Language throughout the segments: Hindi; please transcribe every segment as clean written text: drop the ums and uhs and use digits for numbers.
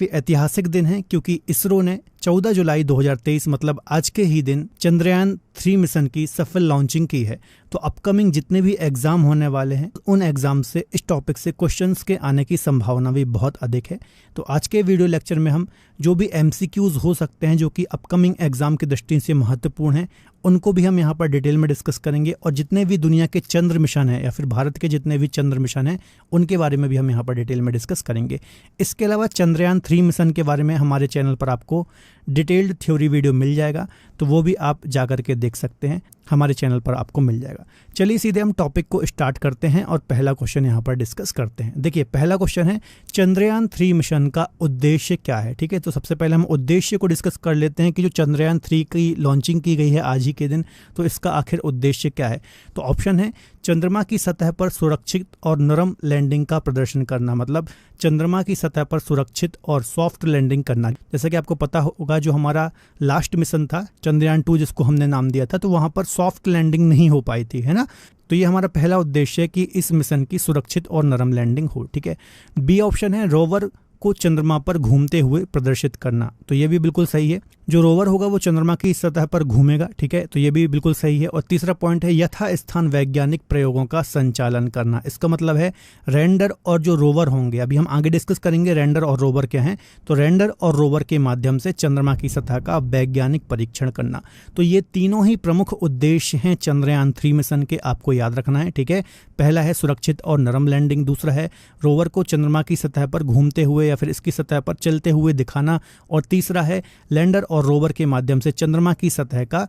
ऐतिहासिक दिन है क्योंकि इसरो ने 14 जुलाई 2023 मतलब आज के ही दिन चंद्रयान 3 मिशन की सफल लॉन्चिंग की है। तो अपकमिंग जितने भी एग्जाम होने वाले हैं उन एग्जाम से इस टॉपिक से क्वेश्चंस के आने की संभावना भी बहुत अधिक है। तो आज के वीडियो लेक्चर में हम जो भी MCQs हो सकते हैं जो कि अपकमिंग एग्जाम की दृष्टि से महत्वपूर्ण हैं उनको भी हम यहाँ पर डिटेल में डिस्कस करेंगे और जितने भी दुनिया के चंद्र मिशन हैं या फिर भारत के जितने भी चंद्र मिशन हैं उनके बारे में भी हम यहाँ पर डिटेल में डिस्कस करेंगे। इसके अलावा चंद्रयान 3 मिशन के बारे में हमारे चैनल पर आपको डिटेल्ड थ्योरी वीडियो मिल जाएगा, तो वो भी आप जा करके देख सकते हैं, हमारे चैनल पर आपको मिल जाएगा। चलिए सीधे हम टॉपिक को स्टार्ट करते हैं और पहला क्वेश्चन यहाँ पर डिस्कस करते हैं। देखिए पहला क्वेश्चन है चंद्रयान 3 मिशन का उद्देश्य क्या है। ठीक है, तो सबसे पहले हम उद्देश्य को डिस्कस कर लेते हैं कि जो चंद्रयान 3 की लॉन्चिंग की गई है आज ही के दिन, तो इसका आखिर उद्देश्य क्या है। तो ऑप्शन है चंद्रमा की सतह पर सुरक्षित और नरम लैंडिंग का प्रदर्शन करना, मतलब चंद्रमा की सतह पर सुरक्षित और सॉफ्ट लैंडिंग करना। जैसा कि आपको पता होगा जो हमारा लास्ट मिशन था चंद्रयान 2 जिसको हमने नाम दिया था, तो वहां पर सॉफ्ट लैंडिंग नहीं हो पाई थी, है ना। तो ये हमारा पहला उद्देश्य है कि इस मिशन की सुरक्षित और नरम लैंडिंग हो। ठीक है, बी ऑप्शन है रोवर को चंद्रमा पर घूमते हुए प्रदर्शित करना, तो ये भी बिल्कुल सही है। जो रोवर होगा वो चंद्रमा की सतह पर घूमेगा, ठीक है, तो ये भी बिल्कुल सही है। और तीसरा पॉइंट है यथा स्थान वैज्ञानिक प्रयोगों का संचालन करना। इसका मतलब है रैंडर और जो रोवर होंगे, अभी हम आगे डिस्कस करेंगे रैंडर और रोवर क्या हैं, तो रैंडर और रोवर के माध्यम से चंद्रमा की सतह का वैज्ञानिक परीक्षण करना। तो ये तीनों ही प्रमुख उद्देश्य हैं चंद्रयान 3 मिशन के, आपको याद रखना है। ठीक है, पहला है सुरक्षित और नरम लैंडिंग, दूसरा है रोवर को चंद्रमा की सतह पर घूमते हुए या फिर इसकी सतह पर चलते हुए दिखाना, और तीसरा है लैंडर और रोवर के माध्यम से चंद्रमा की सतह का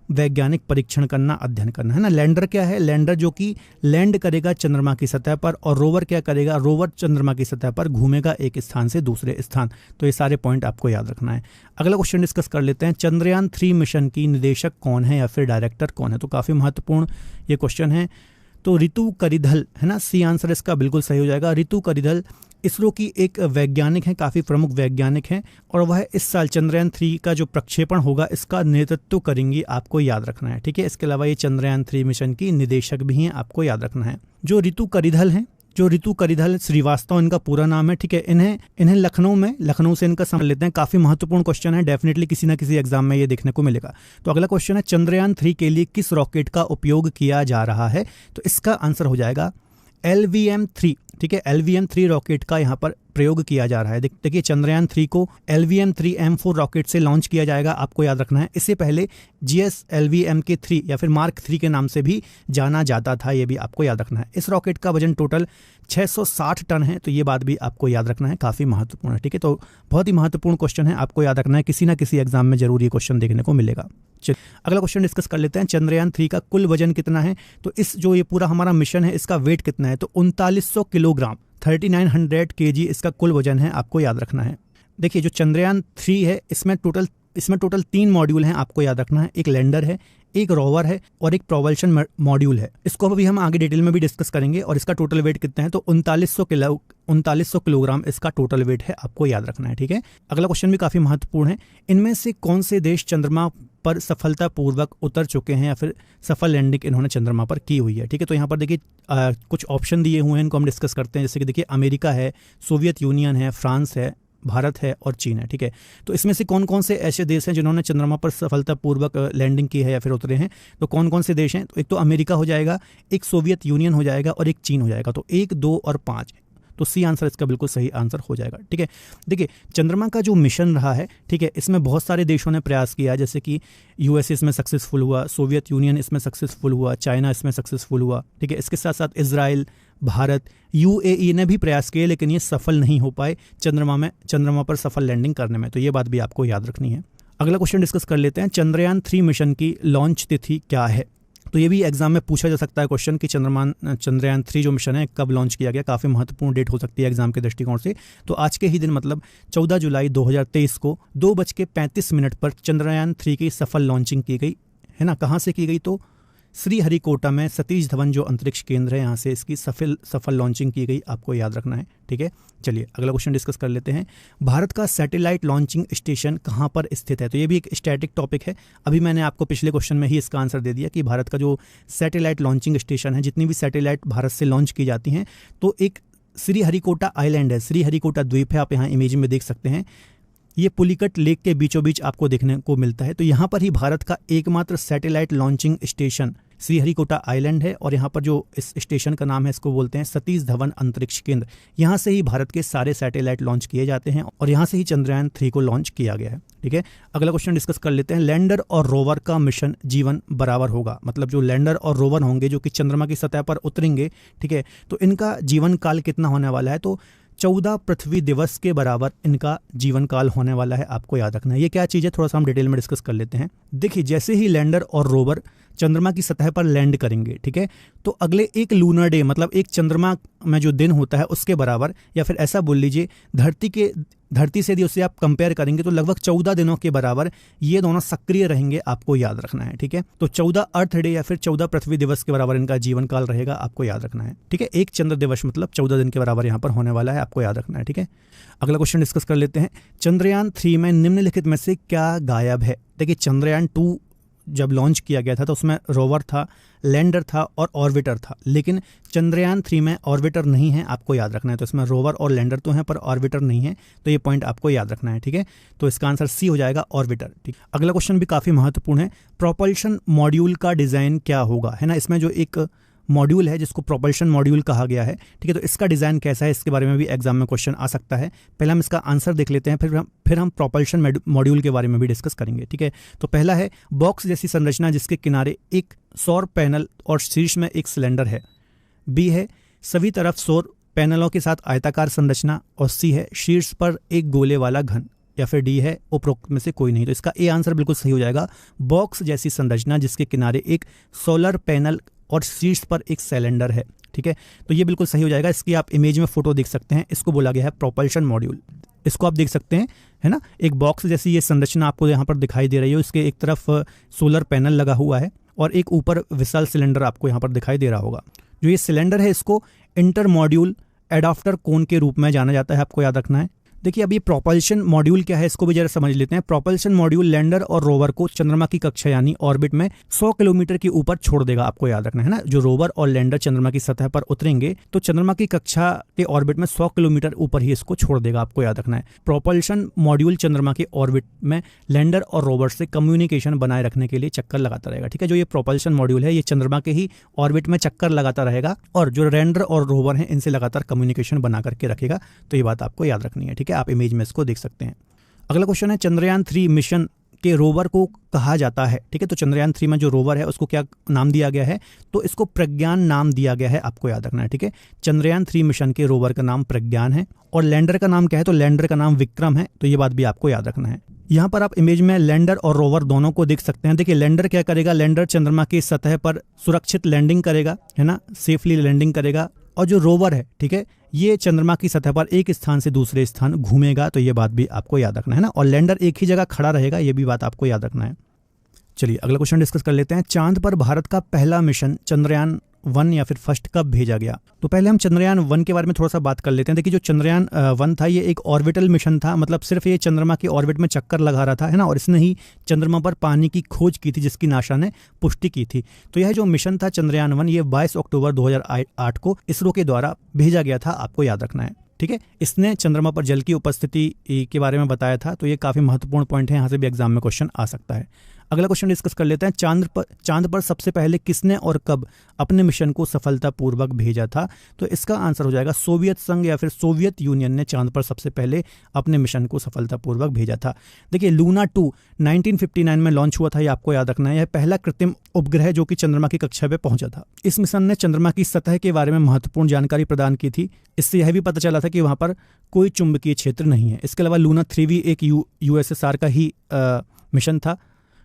वैज्ञानिक परीक्षण करना, अध्ययन करना, है ना। लैंडर क्या है, लैंडर जो कि लैंड करेगा चंद्रमा की सतह पर, और रोवर क्या करेगा, रोवर चंद्रमा की सतह पर घूमेगा एक स्थान से दूसरे स्थान। तो ये सारे पॉइंट आपको याद रखना है। अगला क्वेश्चन डिस्कस कर लेते हैं, चंद्रयान 3 मिशन की निदेशक कौन है या फिर डायरेक्टर कौन है। तो काफी महत्वपूर्ण ये क्वेश्चन है। तो रितु करिधल, है ना, सी आंसर इसका बिल्कुल सही हो जाएगा। रितु करिधल इसरो की एक वैज्ञानिक है, काफ़ी प्रमुख वैज्ञानिक हैं, और वह इस साल चंद्रयान 3 का जो प्रक्षेपण होगा इसका नेतृत्व करेंगी, आपको याद रखना है। ठीक है, इसके अलावा ये चंद्रयान 3 मिशन की निदेशक भी हैं, आपको याद रखना है। जो रितु करिधल श्रीवास्तव इनका पूरा नाम है। ठीक है, इन्हें लखनऊ से इनका समझ लेते हैं। काफी महत्वपूर्ण क्वेश्चन है, डेफिनेटली किसी ना किसी एग्जाम में ये देखने को मिलेगा। तो अगला क्वेश्चन है चंद्रयान 3 के लिए किस रॉकेट का उपयोग किया जा रहा है। तो इसका आंसर हो जाएगा LVM-3। ठीक है, LVM-3 रॉकेट का यहाँ पर प्रयोग किया जा रहा है। देखिए चंद्रयान 3 को LVM-3M4 रॉकेट से लॉन्च किया जाएगा, आपको याद रखना है। इससे पहले GSLV-MK3 या फिर मार्क 3 के नाम से भी जाना जाता था, ये भी आपको याद रखना है। इस रॉकेट का वजन टोटल 660 टन है, तो ये बात भी आपको याद रखना है, काफ़ी महत्वपूर्ण है। ठीक है, तो बहुत ही महत्वपूर्ण क्वेश्चन है, आपको याद रखना है, किसी ना किसी एग्जाम में जरूर ये क्वेश्चन देखने को मिलेगा। चलिए अगला क्वेश्चन डिस्कस कर लेते हैं, चंद्रयान 3 का कुल वजन कितना है। तो इस जो ये पूरा हमारा मिशन है इसका वेट कितना है, तो 3900 किलोग्राम, 3900 kg इसका कुल वजन है, आपको याद रखना है। देखिए जो चंद्रयान 3 है इसमें टोटल 3 मॉड्यूल हैं, आपको याद रखना है। एक लैंडर है, एक रोवर है और एक प्रोपल्शन मॉड्यूल है। इसको अभी हम आगे डिटेल में भी डिस्कस करेंगे। और इसका टोटल वेट कितना है, तो 3900 किलोग्राम इसका टोटल वेट है, आपको याद रखना है। ठीक है, अगला क्वेश्चन भी काफी महत्वपूर्ण है, इनमें से कौन से देश चंद्रमा पर सफलतापूर्वक उतर चुके हैं या फिर सफल लैंडिंग इन्होंने चंद्रमा पर की हुई है। ठीक है, तो यहाँ पर देखिए कुछ ऑप्शन दिए हुए हैं, इनको हम डिस्कस करते हैं। जैसे कि देखिए अमेरिका है, सोवियत यूनियन है, फ्रांस है, भारत है और चीन है। ठीक है, तो इसमें से कौन कौन से ऐसे देश हैं जिन्होंने चंद्रमा पर सफलतापूर्वक लैंडिंग की है या फिर उतरे हैं, तो कौन कौन से देश हैं, तो एक तो अमेरिका हो जाएगा, एक सोवियत यूनियन हो जाएगा और एक चीन हो जाएगा। तो 1, 2 और 5, तो सी आंसर इसका बिल्कुल सही आंसर हो जाएगा। ठीक है, देखिए चंद्रमा का जो मिशन रहा है, ठीक है, इसमें बहुत सारे देशों ने प्रयास किया, जैसे कि USA इसमें सक्सेसफुल हुआ, सोवियत यूनियन इसमें सक्सेसफुल हुआ, चाइना इसमें सक्सेसफुल हुआ। ठीक है, इसके साथ साथ इजराइल, भारत, UAE ने भी प्रयास किए, लेकिन ये सफल नहीं हो पाए चंद्रमा पर सफल लैंडिंग करने में। तो ये बात भी आपको याद रखनी है। अगला क्वेश्चन डिस्कस कर लेते हैं, चंद्रयान 3 मिशन की लॉन्च तिथि क्या है। तो ये भी एग्जाम में पूछा जा सकता है क्वेश्चन कि चंद्रयान 3 जो मिशन है कब लॉन्च किया गया, काफ़ी महत्वपूर्ण डेट हो सकती है एग्जाम के दृष्टिकोण से। तो आज के ही दिन मतलब 14 जुलाई 2023 को 2:35 पर चंद्रयान 3 की सफल लॉन्चिंग की गई, है ना। कहाँ से की गई, तो श्रीहरिकोटा में सतीश धवन जो अंतरिक्ष केंद्र है यहाँ से इसकी सफल लॉन्चिंग की गई, आपको याद रखना है। ठीक है, चलिए अगला क्वेश्चन डिस्कस कर लेते हैं, भारत का सैटेलाइट लॉन्चिंग स्टेशन कहाँ पर स्थित है। तो ये भी एक स्टैटिक टॉपिक है, अभी मैंने आपको पिछले क्वेश्चन में ही इसका आंसर दे दिया कि भारत का जो सैटेलाइट लॉन्चिंग स्टेशन है, जितनी भी सैटेलाइट भारत से लॉन्च की जाती हैं, तो एक श्रीहरिकोटा आइलैंड है, श्रीहरिकोटा द्वीप है, आप यहाँ इमेज में देख सकते हैं। ये पुलिकट लेक के बीचों बीच आपको देखने को मिलता है। तो यहाँ पर ही भारत का एकमात्र satellite launching station Sriharikota island है और यहाँ पर जो इस स्टेशन का नाम है इसको बोलते हैं सतीश धवन अंतरिक्ष केंद्र। यहाँ से ही भारत के सारे सैटेलाइट लॉन्च किए जाते हैं और यहाँ से ही चंद्रयान 3 को लॉन्च किया गया है। ठीक है, अगला क्वेश्चन डिस्कस कर लेते हैं। लैंडर और रोवर का मिशन जीवन बराबर होगा, मतलब जो लैंडर और रोवर होंगे जो कि चंद्रमा की सतह पर उतरेंगे, ठीक है, तो इनका जीवन काल कितना होने वाला है? तो 14 पृथ्वी दिवस के बराबर इनका जीवन काल होने वाला है, आपको याद रखना है। ये क्या चीज़ है थोड़ा सा हम डिटेल में डिस्कस कर लेते हैं। देखिए, जैसे ही लैंडर और रोवर चंद्रमा की सतह पर लैंड करेंगे, ठीक है, तो अगले एक लूनर डे मतलब एक चंद्रमा में जो दिन होता है उसके बराबर, या फिर ऐसा बोल लीजिए धरती से यदि उससे आप कंपेयर करेंगे तो लगभग 14 दिनों के बराबर ये दोनों सक्रिय रहेंगे, आपको याद रखना है। ठीक है, तो 14 अर्थ डे या फिर 14 पृथ्वी दिवस के बराबर इनका जीवन काल रहेगा, आपको याद रखना है। ठीक है, एक चंद्र दिवस मतलब 14 दिन के बराबर यहाँ पर होने वाला है, आपको याद रखना है। ठीक है, अगला क्वेश्चन डिस्कस कर लेते हैं। चंद्रयान 3 में निम्नलिखित में से क्या गायब है? देखिए, चंद्रयान 2 जब लॉन्च किया गया था तो उसमें रोवर था, लैंडर था और ऑर्बिटर था, लेकिन चंद्रयान 3 में ऑर्बिटर नहीं है, आपको याद रखना है। तो इसमें रोवर और लैंडर तो हैं पर ऑर्बिटर नहीं है, तो ये पॉइंट आपको याद रखना है। ठीक है, तो इसका आंसर सी हो जाएगा, ऑर्बिटर। ठीक, अगला क्वेश्चन भी काफ़ी महत्वपूर्ण है। प्रोपल्शन मॉड्यूल का डिज़ाइन क्या होगा, है ना? इसमें जो एक मॉड्यूल है जिसको प्रोपल्शन मॉड्यूल कहा गया है, ठीक है, तो इसका डिज़ाइन कैसा है इसके बारे में भी एग्जाम में क्वेश्चन आ सकता है। पहले हम इसका आंसर देख लेते हैं, फिर हम प्रोपल्शन मॉड्यूल के बारे में भी डिस्कस करेंगे। ठीक है, तो पहला है बॉक्स जैसी संरचना जिसके किनारे एक सौर पैनल और शीर्ष में एक सिलेंडर है। बी है सभी तरफ सौर पैनलों के साथ आयताकार संरचना। और सी है शीर्ष पर एक गोले वाला घन। या फिर डी है उपरोक्त में से कोई नहीं। तो इसका ए आंसर बिल्कुल सही हो जाएगा, बॉक्स जैसी संरचना जिसके किनारे एक सोलर पैनल और शीर्ष पर एक सिलेंडर है। ठीक है, तो ये बिल्कुल सही हो जाएगा। इसकी आप इमेज में फोटो देख सकते हैं, इसको बोला गया है प्रोपल्शन मॉड्यूल। इसको आप देख सकते हैं, है ना, एक बॉक्स जैसी ये संरचना आपको यहाँ पर दिखाई दे रही है। इसके एक तरफ सोलर पैनल लगा हुआ है और एक ऊपर विशाल सिलेंडर आपको यहाँ पर दिखाई दे रहा होगा। जो ये सिलेंडर है इसको इंटर मॉड्यूल एडाप्टर कोन के रूप में जाना जाता है, आपको याद रखना है। देखिए, अब ये प्रोपल्शन मॉड्यूल क्या है इसको भी जरा समझ लेते हैं। प्रोपल्शन मॉड्यूल लैंडर और रोवर को चंद्रमा की कक्षा यानी ऑर्बिट में 100 किलोमीटर के ऊपर छोड़ देगा, आपको याद रखना है ना। जो रोवर और लैंडर चंद्रमा की सतह पर उतरेंगे तो चंद्रमा की कक्षा के ऑर्बिट में 100 किलोमीटर ऊपर ही इसको छोड़ देगा, आपको याद रखना है। प्रोपल्शन मॉड्यूल चंद्रमा के ऑर्बिट में लैंडर और रोवर से कम्युनिकेशन बनाए रखने के लिए चक्कर लगाता रहेगा। ठीक है, जो ये प्रोपल्शन मॉड्यूल है ये चंद्रमा के ही ऑर्बिट में चक्कर लगाता रहेगा और जो लैंडर और रोवर हैं इनसे लगातार कम्युनिकेशन बना करके रखेगा। तो ये बात आपको याद रखनी है। ठीक है, आप इमेज में इसको देख सकते हैं। अगला क्वेश्चन है, चंद्रयान 3 मिशन के रोवर को कहा जाता है। ठीक है, तो चंद्रयान 3 में जो रोवर है उसको क्या नाम दिया गया है? तो इसको प्रज्ञान नाम दिया गया है, आपको याद रखना है। ठीक है, चंद्रयान 3 मिशन के रोवर का नाम प्रज्ञान है और लैंडर का नाम क्या है? तो लैंडर का नाम विक्रम है। तो ये बात भी आपको याद रखना है। यहाँ पर आप इमेज में लैंडर और रोवर दोनों को देख सकते हैं। देखिए, लैंडर क्या करेगा? लैंडर चंद्रमा की सतह पर सुरक्षित लैंडिंग करेगा, है ना, सेफली लैंडिंग करेगा। और जो रोवर है, ठीक है, ये चंद्रमा की सतह पर एक स्थान से दूसरे स्थान घूमेगा। तो ये बात भी आपको याद रखना है ना। और लैंडर एक ही जगह खड़ा रहेगा, ये भी बात आपको याद रखना है। चलिए अगला क्वेश्चन डिस्कस कर लेते हैं। चांद पर भारत का पहला मिशन चंद्रयान 1 या फिर फर्स्ट कब भेजा गया? तो पहले हम चंद्रयान 1 के बारे में थोड़ा सा बात कर लेते हैं। देखिए, जो चंद्रयान 1 था ये एक ऑर्बिटल मिशन था, मतलब सिर्फ ये चंद्रमा की ऑर्बिट में चक्कर लगा रहा था, है ना, और इसने ही चंद्रमा पर पानी की खोज की थी जिसकी नासा ने पुष्टि की थी। तो यह जो मिशन था चंद्रयान 1 ये 22 अक्टूबर 2008 को इसरो के द्वारा भेजा गया था, आपको याद रखना है। ठीक है, इसने चंद्रमा पर जल की उपस्थिति के बारे में बताया था। तो ये काफ़ी महत्वपूर्ण पॉइंट है, यहाँ से भी एग्जाम में क्वेश्चन आ सकता है। अगला क्वेश्चन डिस्कस कर लेते हैं। चांद पर सबसे पहले किसने और कब अपने मिशन को सफलतापूर्वक भेजा था? तो इसका आंसर हो जाएगा सोवियत संघ या फिर सोवियत यूनियन ने चांद पर सबसे पहले अपने मिशन को सफलतापूर्वक भेजा था। देखिए, लूना 2 1959 में लॉन्च हुआ था, ये आपको याद रखना है। यह पहला कृत्रिम उपग्रह जो कि चंद्रमा की कक्षा पे पहुंचा था। इस मिशन ने चंद्रमा की सतह के बारे में महत्वपूर्ण जानकारी प्रदान की थी। इससे यह भी पता चला था कि वहां पर कोई चुंबकीय क्षेत्र नहीं है। इसके अलावा लूना 3 भी एक यूएसएसआर का ही मिशन था।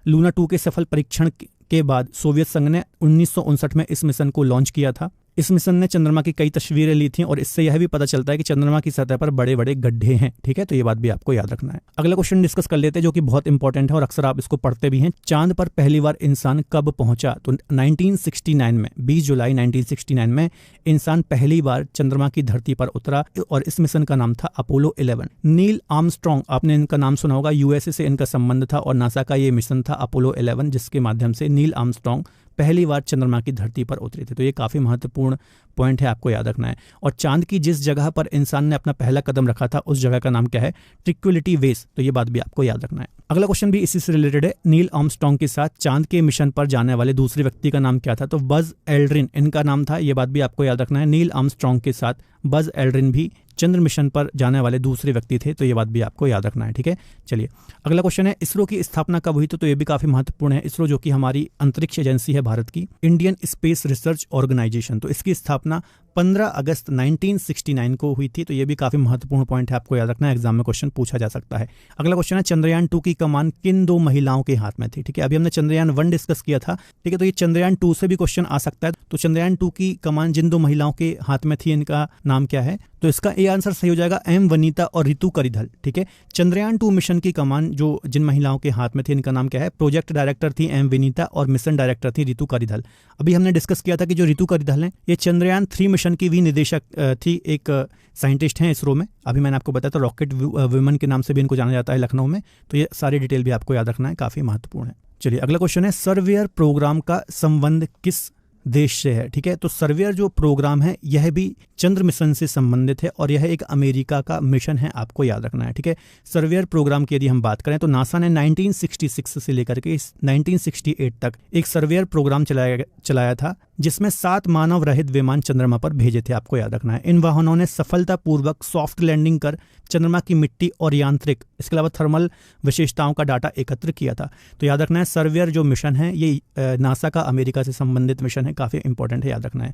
लूना 2 के सफल परीक्षण के बाद सोवियत संघ ने 1959 में इस मिशन को लॉन्च किया था। इस मिशन ने चंद्रमा की कई तस्वीरें ली थी और इससे यह भी पता चलता है कि चंद्रमा की सतह पर बड़े बड़े गड्ढे हैं। ठीक है, तो ये बात भी आपको याद रखना है। अगला क्वेश्चन डिस्कस कर लेते हैं जो कि बहुत इंपॉर्टेंट है और अक्सर आप इसको पढ़ते भी हैं। चांद पर पहली बार इंसान कब पहुंचा? तो 1969 में 20 जुलाई 1969 में इंसान पहली बार चंद्रमा की धरती पर उतरा और इस मिशन का नाम था अपोलो 11। नील आर्मस्ट्रॉन्ग, आपने इनका नाम सुना होगा, यूएसए से इनका संबंध था और नासा का ये मिशन था अपोलो 11 जिसके माध्यम से नील आर्मस्ट्रॉन्ग पहली बार चंद्रमा की धरती पर उतरे थे। तो ये काफ़ी महत्वपूर्ण पॉइंट है, आपको याद रखना है। और चांद की जिस जगह पर इंसान ने अपना पहला कदम रखा था उस जगह का नाम क्या है? Tranquillity base. तो ये बात भी आपको याद रखना है। अगला क्वेश्चन भी इसी से रिलेटेड है। नील आर्मस्ट्रांग के साथ चांद के मिशन पर जाने वाले दूसरे व्यक्ति का नाम क्या था? तो बज एल्ड्रिन इनका नाम था। ये बात भी आपको याद रखना है। नील आर्मस्ट्रांग के साथ बज एल्ड्रिन भी चंद्र मिशन पर जाने वाले दूसरे व्यक्ति थे। तो ये बात भी आपको याद रखना है, ठीक है। चलिए अगला क्वेश्चन है, इसरो की स्थापना कब हुई? तो ये भी काफी महत्वपूर्ण है। इसरो जो कि हमारी अंतरिक्ष एजेंसी है भारत की, इंडियन स्पेस रिसर्च ऑर्गेनाइजेशन, तो इसकी स्थापना 15 अगस्त 1969 को हुई थी। तो ये भी काफी महत्वपूर्ण पॉइंट है, आपको याद रखना है, एग्जाम में क्वेश्चन पूछा जा सकता है। अगला क्वेश्चन है, चंद्रयान 2 की कमान किन 2 महिलाओं के हाथ में थी? ठीक है, अभी हमने चंद्रयान 1 डिस्कस किया था, ठीक है, तो ये चंद्रयान 2 से भी क्वेश्चन आ सकता है। तो चंद्रयान 2 की कमान जिन 2 महिलाओं के हाथ में थी, इनका नाम क्या है? तो इसका ए आंसर सही हो जाएगा एम वनीता और रितु करिधल, ठीक है। चंद्रयान 2 मिशन की कमान जो जिन महिलाओं के हाथ में थी, इनका नाम क्या है? प्रोजेक्ट डायरेक्टर थी एम विनीता और मिशन डायरेक्टर थी रितु करिधल। अभी हमने डिस्कस किया था कि जो रितु करिधल है ये चंद्रयान 3 मिशन की भी निदेशक थी, एक साइंटिस्ट हैं इसरो में। अभी मैंने आपको बताया था रॉकेट वुमेन के नाम से भी इनको जाना जाता है लखनऊ में। तो ये सारी डिटेल भी आपको याद रखना है, काफी महत्वपूर्ण है। चलिए अगला क्वेश्चन है, सर्वेयर प्रोग्राम का संबंध किस देश से है? ठीक है, तो सर्वेयर जो प्रोग्राम है यह भी चंद्र मिशन से संबंधित है और यह एक अमेरिका का मिशन है, आपको याद रखना है, ठीक है। सर्वेयर प्रोग्राम की यदि हम बात करें तो नासा ने 1966 से लेकर के 1968 तक एक सर्वेयर प्रोग्राम चलाया था जिसमें 7 मानव रहित विमान चंद्रमा पर भेजे थे, आपको याद रखना है। इन वाहनों ने सफलतापूर्वक सॉफ्ट लैंडिंग कर चंद्रमा की मिट्टी और यांत्रिक, इसके अलावा थर्मल विशेषताओं का डाटा एकत्र किया था। तो याद रखना है, सर्वेयर जो मिशन है ये नासा का अमेरिका से संबंधित मिशन है, काफ़ी इंपॉर्टेंट है, याद रखना है।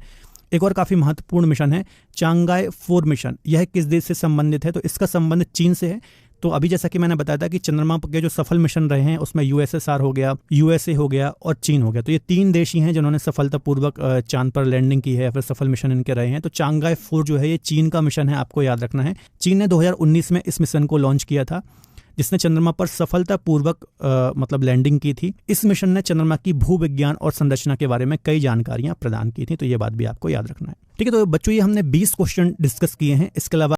एक और काफ़ी महत्वपूर्ण मिशन है चांगाई 4 मिशन। यह किस देश से संबंधित है? तो इसका संबंध चीन से है। तो अभी जैसा कि मैंने बताया था कि चंद्रमा के जो सफल मिशन रहे हैं उसमें यूएसएसआर हो गया, यूएसए हो गया और चीन हो गया। तो ये 3 देश ही हैं जिन्होंने सफलतापूर्वक चांद पर लैंडिंग की है या फिर सफल मिशन इनके रहे हैं। तो चांगाई 4 जो है ये चीन का मिशन है, आपको याद रखना है। चीन ने 2019 में इस मिशन को लॉन्च किया था जिसने चंद्रमा पर सफलतापूर्वक मतलब लैंडिंग की थी। इस मिशन ने चंद्रमा की भूविज्ञान और संरचना के बारे में कई जानकारियां प्रदान की थी। तो ये बात भी आपको याद रखना है, ठीक है। तो बच्चों ये हमने 20 क्वेश्चन डिस्कस किए हैं। इसके अलावा